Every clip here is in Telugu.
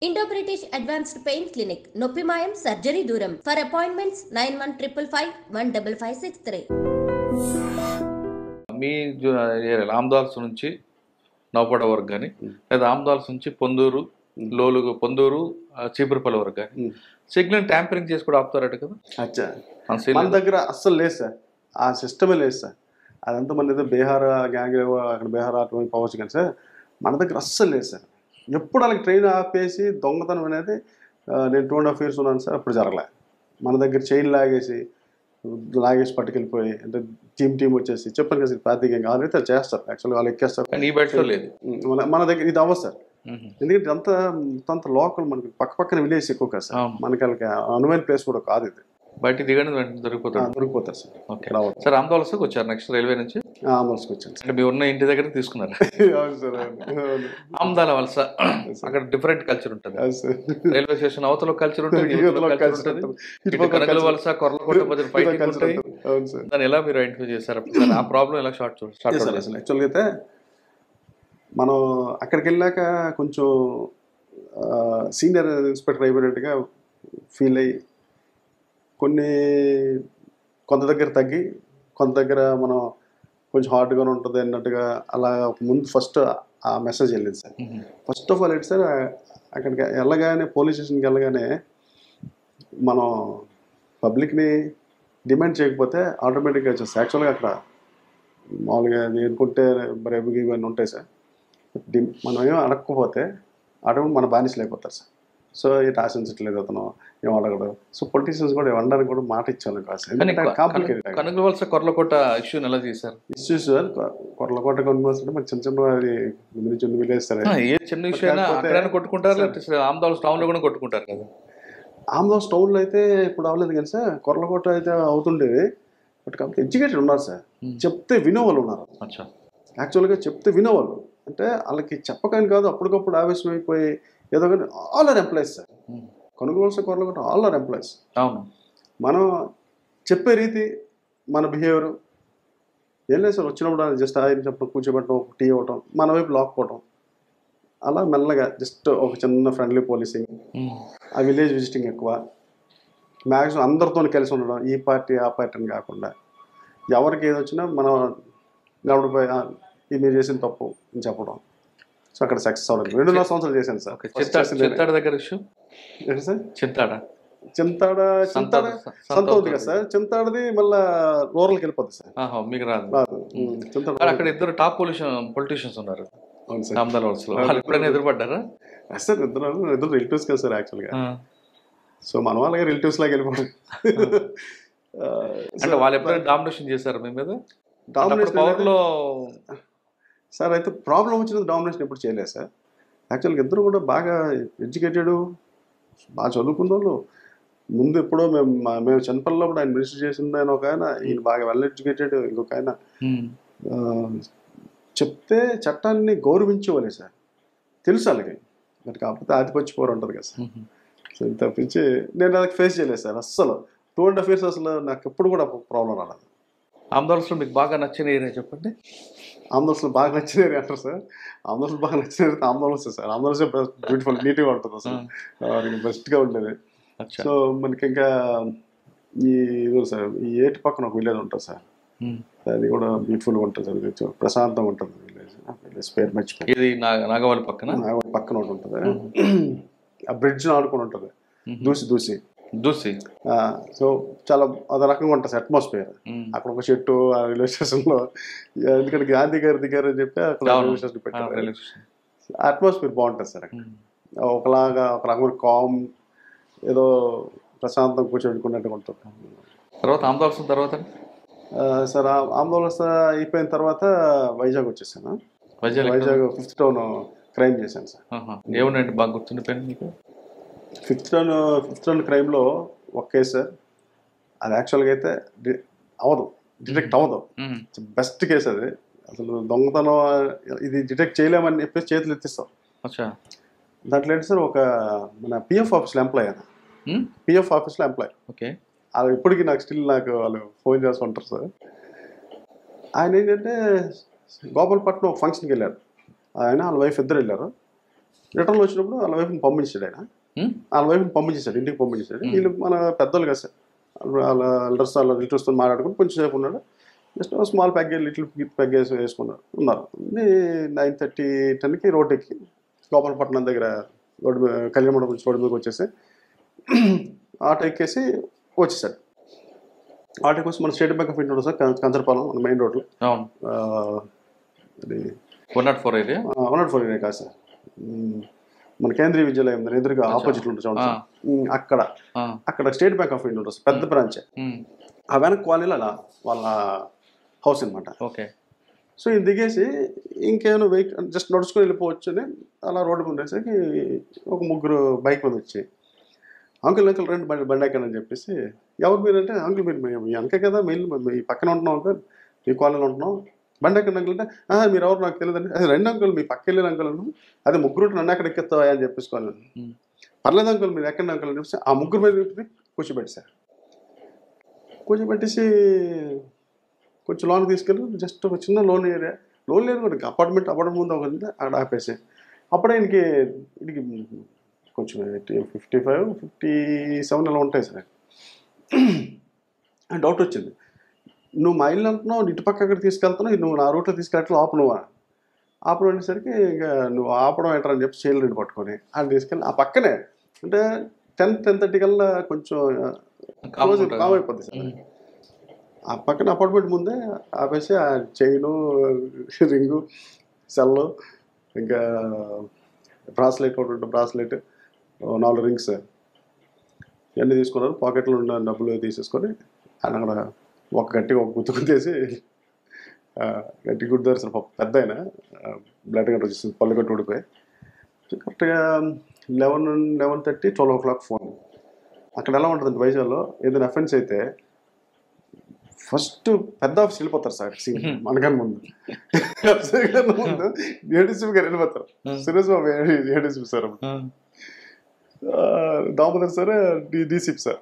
Indo British advanced pain clinic నొప్పి మాయం సర్జరీ దూరం ఫర్ అపాయింట్మెంట్స్ 9155515563. మీ ఆమ్దాల్స్ నుంచి నౌపడ వరకు కానీ లేదా ఆమ్దాల్స్ నుంచి పొందూరు లోలుగు పొందూరు చీపురుపల్లి వరకు కానీ సిగ్నల్ ట్యాంపరింగ్ చేసి కూడా ఆపుతారట కదా. అచ్చా మన దగ్గర అస్సలు లేదు సార్, ఆ సిస్టమే లేదు సార్. అదంతా మన ఏదో బీహార్ గ్యాంగ్ అక్కడ బీహార్ అటువంటి పోవచ్చు కానీ సార్ మన దగ్గర అస్సలు లేదు సార్. ఎప్పుడు వాళ్ళకి ట్రైన్ ఆపేసి దొంగతనం అనేది నేను 2.5 years ఉన్నాను సార్, అప్పుడు జరగలే. మన దగ్గర చైన్ లాగేసి పట్టుకెళ్ళిపోయి అంటే టీం వచ్చేసి చెప్పాను కదా ప్రాతికేయం ఆల్రెడీ చేస్తారు, యాక్చువల్గా వాళ్ళు ఎక్కేస్తారు. మన దగ్గర ఇది అవ్వదు సార్, ఎందుకంటే అంత లోకల్ మనకి పక్కన విలేజ్ ఎక్కువ కదా సార్, మనకి వాళ్ళకి అనువైన ప్లేస్ కూడా కాదు ఇది. బయట దిగండి దొరికిపోతారు సార్. ఓకే సార్, ఆందోళనకు వచ్చారు నెక్స్ట్ రైల్వే నుంచి ఆందోళనకు వచ్చాను అంటే మీ ఉన్న ఇంటి దగ్గర తీసుకున్నారు. ఆమ్దాల వలస అక్కడ డిఫరెంట్ కల్చర్ ఉంటుంది, రైల్వే స్టేషన్ అవతల కల్చర్ ఉంటుంది, కనగల వలస కొర్లకోట మధ్య ఫైటింగ్ ఉంటాయి. దాన్ని ఎలా మీరు ఐడెంటిఫై చేశారు, ఆ ప్రాబ్లం ఎలా స్టార్ట్ యాక్చువల్గా అయితే మనం అక్కడికి వెళ్ళాక కొంచెం సీనియర్ ఇన్స్పెక్టర్ అయిపోయినట్టుగా ఫీల్ అయ్యి కొంత దగ్గర తగ్గి కొంత దగ్గర మనం కొంచెం హార్డ్గానే ఉంటుంది అన్నట్టుగా అలా ముందు ఫస్ట్ ఆ మెసేజ్ వెళ్ళింది సార్. ఫస్ట్ ఆఫ్ ఆల్ ఏంటి సార్, అక్కడికి వెళ్ళగానే పోలీస్ స్టేషన్కి వెళ్ళగానే మనం పబ్లిక్ని డిమాండ్ చేయకపోతే ఆటోమేటిక్గా వచ్చేస్తాయి. యాక్చువల్గా అక్కడ మామూలుగా అనుకుంటే రేపు ఇవన్నీ ఉంటాయి సార్, మనం ఏమో అడగకపోతే ఆటోమేటిక్ మన బానిసలు అయిపోతారు సార్. సో ఇటు ఆశించట్లేదు అతను ఏం అడగడు. సో పొలిటీషియన్స్ కూడా ఇవ్వడానికి కూడా మాట ఇచ్చాను కాదు సార్. కాంప్లికేటెడ్ కనగల వలస కొర్లకోట ఇష్యూని ఎలా చేశారు? ఇష్యూస్ సార్ కొర్లకోట కొనుగోలు మనకి చిన్న అది ముందు నుంచి విలేజ్ సార్, ఏ చిన్న ఇష్యూ కొట్టుకుంటారు, ఆమ్దాల్స్ టౌన్లో కూడా కొట్టుకుంటారు కదా. ఆమ్దాల్స్ టౌన్లో అయితే ఇప్పుడు అవ్వలేదు కానీ సార్, కొర్లకోట అయితే అవుతుండేది. బట్ కాబట్టి ఎడ్యుకేటెడ్ ఉన్నారు సార్, చెప్తే వినేవాళ్ళు ఉన్నారు. యాక్చువల్గా చెప్తే వినేవాళ్ళు అంటే వాళ్ళకి చెప్పకని కాదు, అప్పటికప్పుడు ఆవేశం అయిపోయి ఏదో కానీ ఆల్ ఆర్ ఎంప్లాయీస్ సార్. కొనుగోలు కొరలు ఆల్ ఆర్ ఎంప్లాయీస్. మనం చెప్పే రీతి మన బిహేవియర్ ఏం లేదు సార్, వచ్చినప్పుడు జస్ట్ ఆయన చెప్పడం కూర్చోబెట్టడం టీ ఇవ్వటం మన వైపు లాక్కోవటం అలా మెల్లగా జస్ట్ ఒక చిన్న ఫ్రెండ్లీ పోలీసింగ్, ఆ విలేజ్ విజిటింగ్ ఎక్కువ, మ్యాక్సిమం అందరితో కలిసి ఉండడం, ఈ పార్టీ ఆ పార్టీ అని కాకుండా ఎవరికి ఏది వచ్చినా మనం నిలబడిపోయి ఇది మీరు చేసిన తప్పు అని చెప్పడం. సో అక్కడ సక్సెస్ అవ్వడం 2.5 సంవత్సరాలు చేశాను సార్. చింతాడ దగ్గర ఇష్యూ ఏంటి సార్? చింతాడ సంత ఉంది కదా సార్, చింతాడది మళ్ళీ రూరల్కి వెళ్ళిపోద్ది సార్, మీకు రాదు. అక్కడ ఇద్దరు టాప్ పొలిటీషియన్స్ ఉన్నారు. అవును సార్. ఎప్పుడైనా ఎదురుపడ్డారా సార్? ఇద్దరు రిలేటివ్స్ కదా సార్ యాక్చువల్గా. సో మన వాళ్ళగా రిలేటివ్స్ లాగా వెళ్ళిపోవడం. అంటే వాళ్ళు ఎప్పుడైనా డామినేషన్ చేశారు మీ మీద? డామినేషన్ సార్ అయితే ప్రాబ్లం వచ్చినది డామినేషన్ ఎప్పుడు చేయలేదు సార్. యాక్చువల్గా ఇద్దరు కూడా బాగా ఎడ్యుకేటెడ్, బాగా చదువుకున్న వాళ్ళు. ముందు ఎప్పుడో మేము చిన్నపిల్లలో కూడా ఆయన మినిస్టర్ చేసిన ఆయన ఒక ఆయన, ఈయన బాగా వెల్ ఎడ్యుకేటెడ్ ఇంకొక ఆయన. చెప్తే చట్టాన్ని గౌరవించేవాళ్ళే సార్, తెలుసు వాళ్ళకి. మరి కాకపోతే ఆధిపత్య పోరు ఉంటుంది కదా సార్. సో ఇంత తప్పించి నేను అది ఫేస్ చేయలేదు సార్ అస్సలు. 2.5 years అసలు నాకు ఎప్పుడు కూడా ప్రాబ్లం రాలేదు. ఆమ్దాల్స్లో మీకు బాగా నచ్చిన ఏరియా చెప్పండి. ఆంధ్రప్రదేశ్లో బాగా నచ్చిన ఏరియా అంటారు సార్. ఆంధ్రప్రదేశ్ బాగా నచ్చిన area Andhra Pradesh sir. Andhra Pradesh beautiful నీట్గా ఉంటుంది సార్, బెస్ట్గా ఉండేది. సో మనకి ఇంకా ఇది సార్ ఈ ఏటి పక్కన ఒక విలేజ్ ఉంటుంది సార్, అది కూడా బ్యూటిఫుల్గా ఉంటుంది సార్, ప్రశాంతంగా ఉంటుంది విలేజ్ పేరు మర్చిపోయి. ఇది నాగవల్లి పక్కన ఒకటి ఉంటుంది, ఆ బ్రిడ్జ్ ఆడుకుని ఉంటుంది, దూసి. సో చాలా అదే రకంగా ఉంటుంది సార్ అట్మాస్ఫియర్. అక్కడ ఒక చెట్టు ఆ రైల్వే స్టేషన్లో, ఎందుకంటే గాంధీ గారు దిగారు అని చెప్పి అక్కడ రైల్వే స్టేషన్ పెట్టారు. అట్మాస్ఫియర్ బాగుంటుంది సార్ అక్కడ, ఒక రకమైన కామ్, ఏదో ప్రశాంతం కూర్చోబెట్టుకున్నట్టుగా ఉంటుంది. తర్వాత తర్వాత సార్ ఆందోళన అయిపోయిన తర్వాత వైజాగ్ వచ్చేసాను. వైజాగ్ 5th Town క్రైమ్ చేశాను సార్. ఏముందండి బాగా గుర్తుండిపోయింది మీకు? 5th Town క్రైమ్లో ఒక కేసు సార్, అది యాక్చువల్గా అయితే డిటెక్ట్ అవ్వదు. బెస్ట్ కేసు అది. అసలు దొంగతనం ఇది డిటెక్ట్ చేయలేమని చెప్పేసి చేతులు ఎత్తిస్తాం. దాంట్లో ఏంటి సార్, ఒక మన పిఎఫ్ ఆఫీస్లో ఎంప్లాయ్, పిఎఫ్ ఆఫీస్లో ఎంప్లాయ్. ఓకే, అది ఇప్పటికీ నాకు వాళ్ళు ఫోన్ చేస్తుంటారు సార్. ఆయన ఏంటంటే గోపాలపట్నం ఒక ఫంక్షన్కి వెళ్ళారు, ఆయన వాళ్ళ వైఫ్ ఇద్దరు వెళ్ళారు. రిటర్న్లో వచ్చినప్పుడు వాళ్ళ వైఫ్ని పంపించాడు ఆయన. వాళ్ళ వైఫ్ని పంపించేశాడు, ఇంటికి పంపించేశాడు. వీళ్ళు మన పెద్దోళ్ళు కదా సార్, వాళ్ళ రిలేటివ్స్తో మాట్లాడుకుని కొంచెం సేపు ఉన్నాడు. Just small package little package వేసుకున్నారు ఉన్నారు. 9:30, 10కి రోడ్ ఎక్కి గోపాలపట్నం దగ్గర రోడ్డు మీద కళ్యాణ మండపం నుంచి రోడ్డు మీదకి వచ్చేసి ఆటో ఎక్కేసి వచ్చేసాడు. ఆటోకి వచ్చి మన state bank of India sir Kancharapalem మన మెయిన్ రోడ్లో. అది 104 ఏరియా 104 ఏరియా కాదు సార్, మన కేంద్రీయ విద్యాలయం ఎదురుగా ఆపోజిట్ ఉంటుంది చూడండి, అక్కడ స్టేట్ బ్యాంక్ ఆఫ్ ఇండియా ఉంటుంది సార్, పెద్ద బ్రాంచ్. ఆ వెనక కాలనీలో అలా వాళ్ళ హౌస్ అనమాట. ఓకే. సో ఇది దిగేసి ఇంకేమైనా వెహికల్ జస్ట్ నడుచుకొని వెళ్ళిపోవచ్చు అని అలా రోడ్డు మీద ఉండేసరికి ఒక ముగ్గురు బైక్ మీద వచ్చి అంకుల్ రెండు బండి ఎక్కడని చెప్పేసి, ఎవరు మీరు అంటే, అంకుల్ మీరు మీ అంకే కదా మీ పక్కన ఉంటున్నాం అంకుల్, మీ కాలనీలో ఉంటున్నాం, బండి ఎక్కడ అంకుల్ అంటే, మీరు ఎవరు నాకు తెలియదండి. అది రెండు అంకుల్ మీ పక్క వెళ్ళిన అంకుల్ అన్నాను. అదే ముగ్గురు నన్ను ఎక్కడ ఎక్కిస్తావా అని చెప్పేసుకోవాలి. పర్లేదు అంకుల్ మీరు ఎక్కడ అంకుల్ అని చెప్పేసి ఆ ముగ్గురు మీద కూర్చోబెట్టేసారు. కూర్చోబెట్టేసి కొంచెం లోన్ తీసుకెళ్ళి జస్ట్ ఒక చిన్న లోన్ ఏరియా కూడా అపార్ట్మెంట్ ముందు ఒక అక్కడ ఆపేసి, అప్పుడే ఇంటికి కొంచెం 55, 57 ఇలా ఉంటాయి సార్. డౌట్ వచ్చింది, నువ్వు మా ఇల్లు అంటున్నావు, ఇటు పక్క అక్కడ తీసుకెళ్తున్నావు, నువ్వు నా రూట్లో తీసుకెళ్ళట్లు ఆపను అనేసరికి ఇంకా నువ్వు ఆపడం ఏంటని చెప్పి చైల్డ్ రెడ్డి పట్టుకొని ఆయన తీసుకెళ్ళి ఆ పక్కనే అంటే 10-10:30 కల్లా కొంచెం కామ్ అయిపోద్ది సార్. ఆ పక్కన అపార్ట్మెంట్ ముందే ఆపేసి ఆ చైను, రింగు, సెల్లు, ఇంకా బ్రాస్లెట్ 4 రింగ్స్ ఇవన్నీ తీసుకున్నారు. పాకెట్లో ఉన్న డబ్బులు తీసేసుకొని ఆయన అక్కడ గట్టిగా ఒక గుర్తుకుతేసి గట్టి గుర్తారు సార్. పెద్ద ఆయన బ్లడ్ గట్ట వచ్చేసింది, పళ్ళు గట్టు ఊడిపోయి. కరెక్ట్గా 11:30, 12 o'clock ఫోన్. అక్కడ ఎలా ఉంటుందండి వైజాగ్లో, ఏదైనా అఫెన్స్ అయితే ఫస్ట్ పెద్ద ఆఫీస్ వెళ్ళిపోతారు సార్. మనకన్నా ముందు ఏడీసీపీ గారు వెళ్ళిపోతారు. Suresh Babu ADCP sir, Damodar sir DCP sir,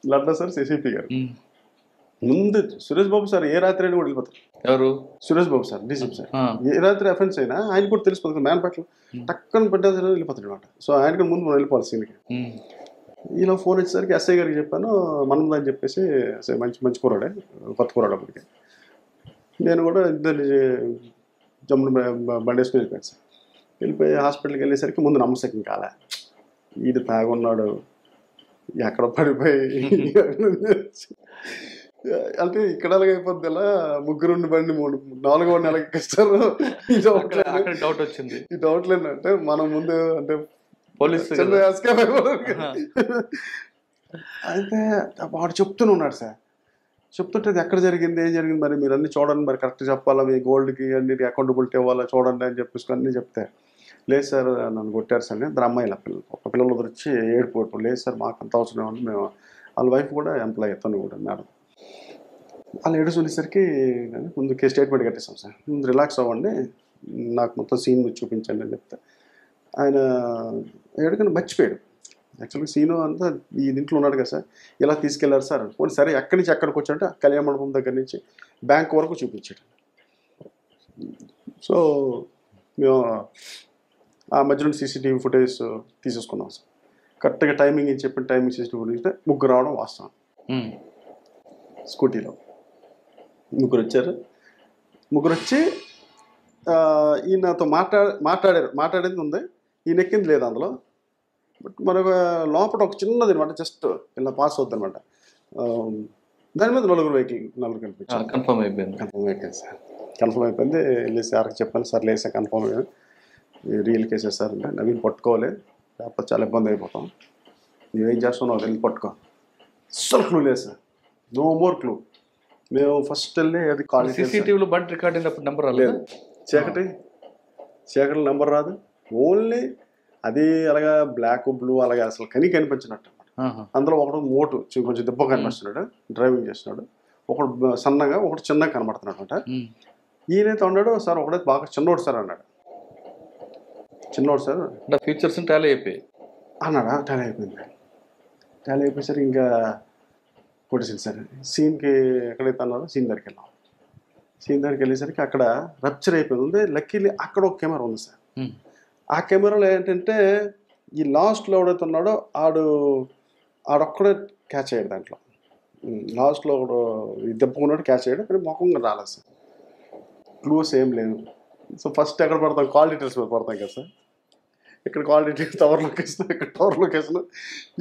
Ladda sir CCP garu. ముందు సురేష్ బాబు సార్ ఏ రాత్రి అయినా కూడా వెళ్ళిపోతారు. ఎవరు? Suresh Babu sir DCP sir. ఏ రాత్రి అఫెన్స్ అయినా ఆయన కూడా తెలిసిపోతుంది, మ్యాన్పాట్లో టక్కన పడ్డారు వెళ్ళిపోతాడు అనమాట. సో ఆయనకి ముందు మనం వెళ్ళిపోవాలి సీన్కి. ఇలా ఫోన్ వచ్చేసరికి ఎస్ఐ గారికి చెప్పాను, మనం అని చెప్పేసి, మంచి కూరాడే, కొత్త కూరాడు అప్పటికి. నేను కూడా ఇద్దరు జమ్మును బండి వేసుకుని వెళ్ళిపోయాను సార్. వెళ్ళిపోయి హాస్పిటల్కి వెళ్ళేసరికి ముందు నమ్మశక్యం కాలే, ఈడు తాగున్నాడు ఎక్కడ పడిపోయి అంటే ఇక్కడ ఎలాగైపోద్ది, ఇలా ముగ్గురుండి బండి 4వ నెలకి ఎక్కిస్తారు. డౌట్ వచ్చింది. ఈ డౌట్ లేదంటే మనం ముందు అంటే పోలీసు అయితే వాడు చెప్తూనే ఉన్నాడు సార్. చెప్తుంటే అది ఎక్కడ జరిగింది, ఏం జరిగింది, మరి మీరు అన్నీ చూడండి, మరి కరెక్ట్ చెప్పాలా, మీ గోల్డ్కి అన్నిటికి అకౌంటబిలిటీ ఇవ్వాలా చూడండి అని చెప్పేసి అన్నీ చెప్తే, లేదు సార్ నన్ను కొట్టారు సార్. ఇద్దరు అమ్మాయిల పిల్లలు వచ్చి ఏడుపోవటం, లేదు సార్ మాకు అంత అవసరం ఏమన్నా, మేము వాళ్ళ వైఫ్ కూడా ఎంప్లాయ్ తను కూడా మేడం. వాళ్ళు ఏడుచుకునేసరికి ముందు స్టేట్మెంట్ కట్టేస్తాం సార్, ముందు రిలాక్స్ అవ్వండి, నాకు మొత్తం సీన్ చూపించండి అని చెప్తే ఆయన ఏడుకని మర్చిపోయాడు. యాక్చువల్గా సీను అంతా ఈ దీంట్లో ఉన్నాడు కదా సార్, ఇలా తీసుకెళ్లారు సార్. పోనీ సరే ఎక్కడి నుంచి ఎక్కడికి వచ్చాడంటే కళ్యాణ మండపం దగ్గర నుంచి బ్యాంక్ వరకు చూపించాడు. సో మేము ఆ మధ్యలో సీసీటీవీ ఫుటేజ్ తీసేసుకున్నాం సార్. కరెక్ట్గా టైమింగ్ అని చెప్పిన టైమింగ్ సీసీటీవీ ఫుటేజ్ ముగ్గురు రావడం వాస్తవం. స్కూటీలో ముగ్గురు వచ్చారు. ముగ్గురు వచ్చి ఈయనతో మాట్లాడేది ఉంది, ఈయన ఎక్కింది లేదు అందులో. బట్ మరొక లోపల ఒక చిన్నది అనమాట, జస్ట్ ఇలా పాస్ అవుద్ది అనమాట. దాని మీద నలుగురు కనిపించారు. కన్ఫర్మ్ అయిపోయింది సార్. కన్ఫర్మ్ అయిపోయింది. వెళ్ళేసి సార్కి చెప్పాను, సార్ లేదు సార్ కన్ఫర్మ్ అయ్యింది, రియల్ కేసెస్ సార్ అంటే, నవీన్ పట్టుకోవాలి లేకపోతే చాలా ఇబ్బంది అయిపోతాం, నువ్వేం చేస్తున్నావు వెళ్ళి పట్టుకో. అస్సలు క్లూ లేదు సార్, నో మోర్ క్లూ. మేము ఫస్ట్ వెళ్ళి అది కాల్ సీసీటీవీలో బండి రికార్డ్ అయినప్పుడు నెంబర్ రాలేదు, చీకటి నెంబర్ రాదు, ఓన్లీ అది అలాగా బ్లాక్ బ్లూ అలాగే అసలు కనిపించినట్టు అనమాట. అందులో ఒకడు మోటు కొంచెం దెబ్బ కనిపిస్తున్నాడు, డ్రైవింగ్ చేస్తున్నాడు, ఒకడు సన్నగా ఒకటి చిన్నగా కనబడుతున్నాడు అనమాట. ఈయనైతే అన్నాడు, సార్ ఒకడైతే బాగా చిన్నోడు సార్ అన్నాడు. చిన్నోడు సార్ అంటే ఫీచర్స్ టాలీ అయిపోయి అన్నాడా, టాలీ అయిపోయింది. టాలీ అయిపోయేసరికి ఇంకా కొట్టేసింది సార్. సీన్కి ఎక్కడైతే అన్నారో సీన్ దగ్గరికి వెళ్ళాం. సీన్ దగ్గరికి వెళ్ళేసరికి అక్కడ రప్చర్ అయిపోయింది ఉంది. లక్కీలీ అక్కడ ఒక కెమెరా ఉంది సార్. ఆ కెమెరాలో ఏంటంటే ఈ లాస్ట్లో ఎవడైతే ఉన్నాడో ఆడొక్కడే క్యాచ్ అయ్యాడు దాంట్లో. లాస్ట్లో దెబ్బకున్నాడు క్యాచ్ అయ్యాడు, కానీ ముఖంగా రాలేదు సార్. క్లూస్ ఏం లేదు. సో ఫస్ట్ ఎక్కడ పడతాం, కాల్ డీటెయిల్స్ మీద పడతాం కదా సార్. ఇక్కడ కాల్ డీటెయిల్స్, టవర్ లొకేషన్, ఇక్కడ టవర్ లొకేషన్,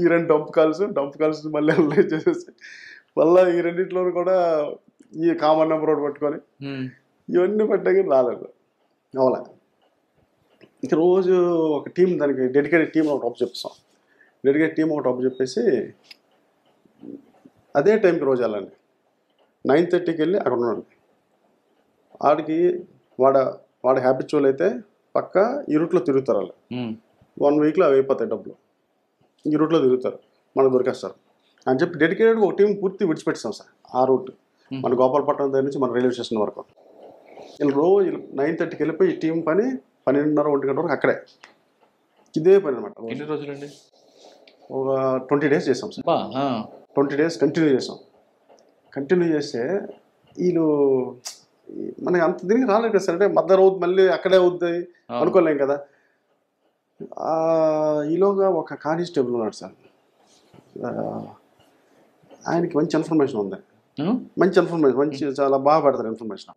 ఈ 2 డంప్ కాల్స్ మళ్ళీ అనలైజ్ చేసేసి మళ్ళీ ఈ రెండింటిలో కూడా ఈ కామన్ నెంబర్ ఒకటి పట్టుకొని ఇవన్నీ పట్టాక రాలేదు. అవలా ఇక రోజు ఒక టీం, దానికి డెడికేటెడ్ టీం ఒకటి అప్పు చెప్పేసి అదే టైంకి రోజు వెళ్ళండి. 9:30కి వెళ్ళి అక్కడ ఉన్నాడు. ఆడికి వాడు హ్యాబిచువల్ అయితే పక్క ఈ రూట్లో తిరుగుతారు. వాళ్ళు 1 వీక్లో అవి అయిపోతాయి డబ్బులు. ఈ రూట్లో తిరుగుతారు, మనకు దొరికేస్తారు అని చెప్పి డెడికేటెడ్గా ఒక టీం పూర్తి విడిచిపెట్టాం సార్. ఆ రూట్ మన గోపాలపట్నం దగ్గర నుంచి మన రైల్వే స్టేషన్ వరకు వీళ్ళు రోజు 9:30కి వెళ్ళిపోయి ఈ టీం పని 12:30, 1 గంట వరకు అక్కడే ఇదే పని అనమాట. ఎన్ని రోజులండి? ఒక 20 days చేసాం సార్. 20 days కంటిన్యూ చేస్తే వీళ్ళు మనకి అంత దీనికి రాలేదు కదా సార్. అంటే మద్దరు అవుతుంది, మళ్ళీ అక్కడే అవుతుంది అనుకోలేం కదా. ఈలోగా ఒక కానిస్టేబుల్ ఉన్నాడు సార్, ఆయనకి మంచి ఇన్ఫర్మేషన్ ఉంది, మంచి చాలా బాగా పెడతారు ఇన్ఫర్మేషన్.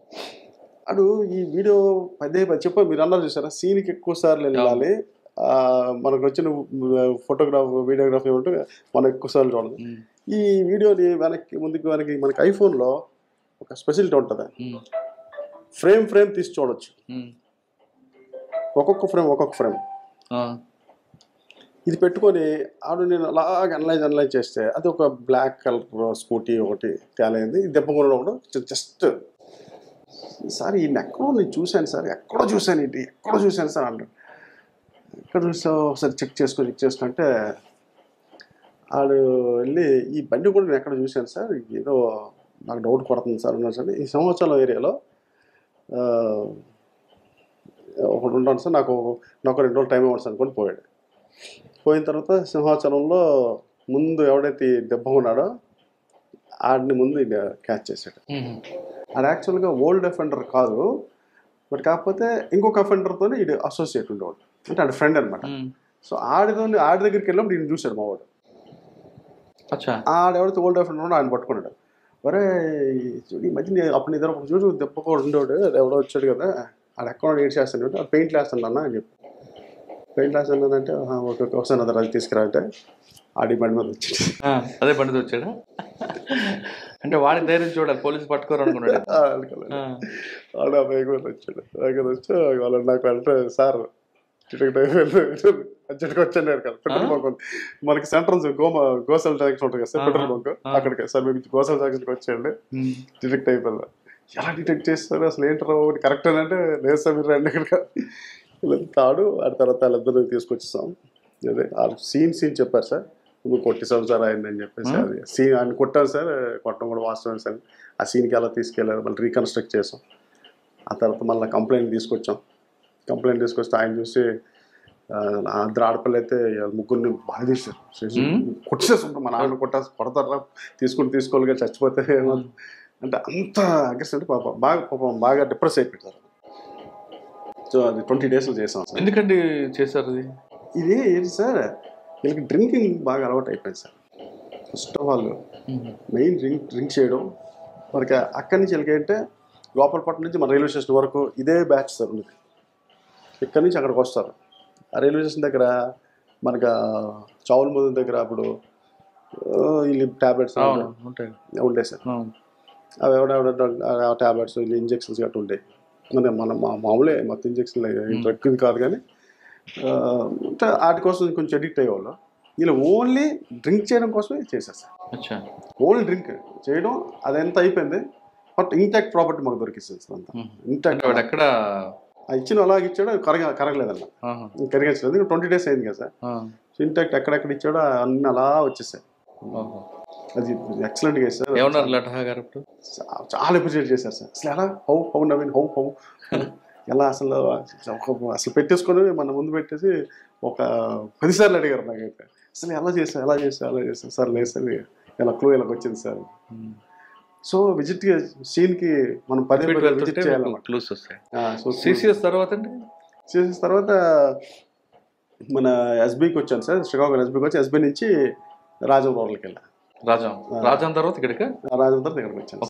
అడు ఈ వీడియో పదే చెప్పారు, మీరు అన్నారు చూసారా, సీన్కి ఎక్కువ సార్లు వెళ్ళాలి, మనకు వచ్చిన వీడియోగ్రఫీ ఏమంటే మనం ఎక్కువ సార్లు చూడాలి. ఈ వీడియోని వెనక్కి మనకి ఐఫోన్లో ఒక స్పెషాలిటీ ఉంటుంది, ఫ్రేమ్ తీసి చూడొచ్చు. ఒక్కొక్క ఫ్రేమ్ ఇది పెట్టుకొని నేను అలాగ అనలైజ్ చేస్తే అది ఒక బ్లాక్ కలర్ స్కూటీ ఒకటి తేలైంది. దెబ్బ కూడా ఒకటి జస్ట్ సార్ ఈయన నేను చూశాను సార్, ఎక్కడో చూశాను సార్ అంటాడు. ఎక్కడ చూసావు ఒకసారి చెక్ చేసుకుంటే ఆడు వెళ్ళి ఈ బండి కూడా నేను ఎక్కడ చూశాను సార్, ఏదో నాకు డౌట్ కొడుతుంది సార్ అన్నాడు సార్. ఈ సంవత్సరం ఏరియాలో ఒకటి ఉంటాను సార్, నాకు 2 రోజులు టైం ఇవ్వండి సార్ అనుకొని పోయాడు. పోయిన తర్వాత సింహాచలంలో ముందు ఎవడైతే దెబ్బ ఉన్నాడో ఆడిని ముందు క్యాచ్ చేశాడు. అది యాక్చువల్గా ఓల్డ్ అఫెండర్ కాదు, బట్ కాకపోతే ఇంకొక అఫెండర్తో ఇది అసోసియేట్ ఉండేవాడు, అంటే ఆడి ఫ్రెండ్ అనమాట. సో ఆడి దగ్గరికి వెళ్ళినప్పుడు ఈయన చూశాడు మా వాడు. ఆడెవరైతే ఓల్డ్ అఫెండర్ ఉన్నాడో ఆయన పట్టుకున్నాడు. మరే ఈ మధ్య అప్పుడు నిద్ర చూడు దెబ్బ కూడా ఉండేవాడు, ఎవడో వచ్చాడు కదా, ఆడ అకౌంట్ ఏడ్ చేస్తాను, పెయింట్ వేస్తాను అని చెప్పి. పెయింట్ వేస్తానంటే ఓకే ఒకసారి అది తీసుకురా అంటే ఆడి బండి మీద వచ్చాడు. అదే బండి వచ్చాడు అంటే వాడి ధైర్యం చూడాలి, పోలీసు పట్టుకోరు అనుకున్నాడు. ఆడ బైక్ వచ్చాడు. వచ్చి వాళ్ళు నాకు అంటే సార్ అర్జెంట్గా వచ్చాను కదా, పెట్రోల్ బంక్ మనకి సెంట్రల్ గోసల్ ట్యాక్స్ ఉంటుంది కదా సార్, పెట్రోల్ బంక్ అక్కడికి సార్ మీకు గోసల్ ట్యాక్స్కి వచ్చేయండి. డిటెక్ట్ అయిపోయింది. ఎలా డిటెక్ట్ చేస్తారు అసలు ఏంటారు కరెక్ట్ అని అంటే లేదు సార్ మీరు రండి ఇక్కడ తాడు. ఆ తర్వాత వాళ్ళిద్దరు తీసుకొచ్చేస్తాం. అదే ఆ సీన్ చెప్పారు సార్, నువ్వు కొట్టేసావు సార్ ఆయన అని చెప్పేసి. అది సీన్ ఆయన కొట్టాను సార్, కొట్టడం కూడా వాస్తవం సార్. ఆ సీన్కి ఎలా తీసుకెళ్ళారు మళ్ళీ రీకన్స్ట్రక్ట్ చేసాం. ఆ తర్వాత మళ్ళీ కంప్లైంట్ తీసుకొస్తే ఆయన చూసి అందరు ఆడపిల్ల అయితే ముగ్గురిని బాగా తీశారు, కొట్టేస్తుంటారు. మా నాన్న కొడతారా తీసుకోవాలి చచ్చిపోతే అంటే అంత అగ్రెసివ్ అంటే బాగా డిప్రెస్ అయిపోతారు. సో అది 20 days చేసాం సార్. ఎందుకండి చేశారు ఇది ఏంటి సార్, వీళ్ళకి డ్రింకింగ్ బాగా అలవాటు అయిపోయింది sir. First of all main drink చేయడం. మనకి అక్కడి నుంచి వీళ్ళకి ఏంటంటే గోపాలపట్నం నుంచి మన రైల్వే స్టేషన్ వరకు ఇదే బ్యాచ్ సార్ ఉంది. ఇక్కడి నుంచి అక్కడికి వస్తారు. ఆ రైల్వే స్టేషన్ దగ్గర మనకి చావుల ముందు దగ్గర అప్పుడు వీళ్ళు ట్యాబ్లెట్స్ ఉంటాయి సార్. అవి ఆ ట్యాబ్లెట్స్ ఇంజెక్షన్స్ గట్రా ఉంటాయి. మన మామూలే మొత్తం ఇంజెక్షన్ డ్రగ్ ఇది కాదు, కానీ అంటే వాటి కోసం కొంచెం అడిక్ట్ అయ్యేవాళ్ళు. వీళ్ళు ఓన్లీ డ్రింక్ చేయడం కోసమే చేశారు సార్. ఓన్లీ డ్రింక్ చేయడం అదంతా అయిపోయింది. బట్ ఇంటాక్ట్ ప్రాపర్టీ మాకు దొరికిస్తుంది సార్. అంతా ఇంటాక్ట్ ఎక్కడ ఇచ్చిన అలాగే ఇచ్చాడు, కరగలేదన్న, కరిగించలేదు. 20 days అయింది కదా సార్. సో ఇంటాక్ట్ ఎక్కడెక్కడ ఇచ్చాడో అన్నీ అలా వచ్చేసాయి. అది ఎక్సలెంట్గా సార్. చాలా అప్రిషియేట్ చేశారు సార్. అసలు ఎలా హౌ నవీన్ హౌ ఎలా అసలు పెట్టేసుకొని మన ముందు పెట్టేసి ఒక 10 సార్లు అడిగారు నాకైతే. అసలు ఎలా చేసా సార్, లేదు సార్ ఇలా క్లూ ఇలాగ వచ్చింది సార్. సో సీన్కి మనం 10 విజిట్ చేయాలన్నమాట. CCS తర్వాత చేసిన తర్వాత మన ఎస్బీకి వచ్చాను సార్, శ్రీకాకుళం ఎస్బీకి వచ్చి ఎస్బీ నుంచి రాజం రోడ్లకి వెళ్ళా. రాజం తర్వాత ఇక్కడికి రాజం తర్వాత ఇక్కడికి వచ్చాను.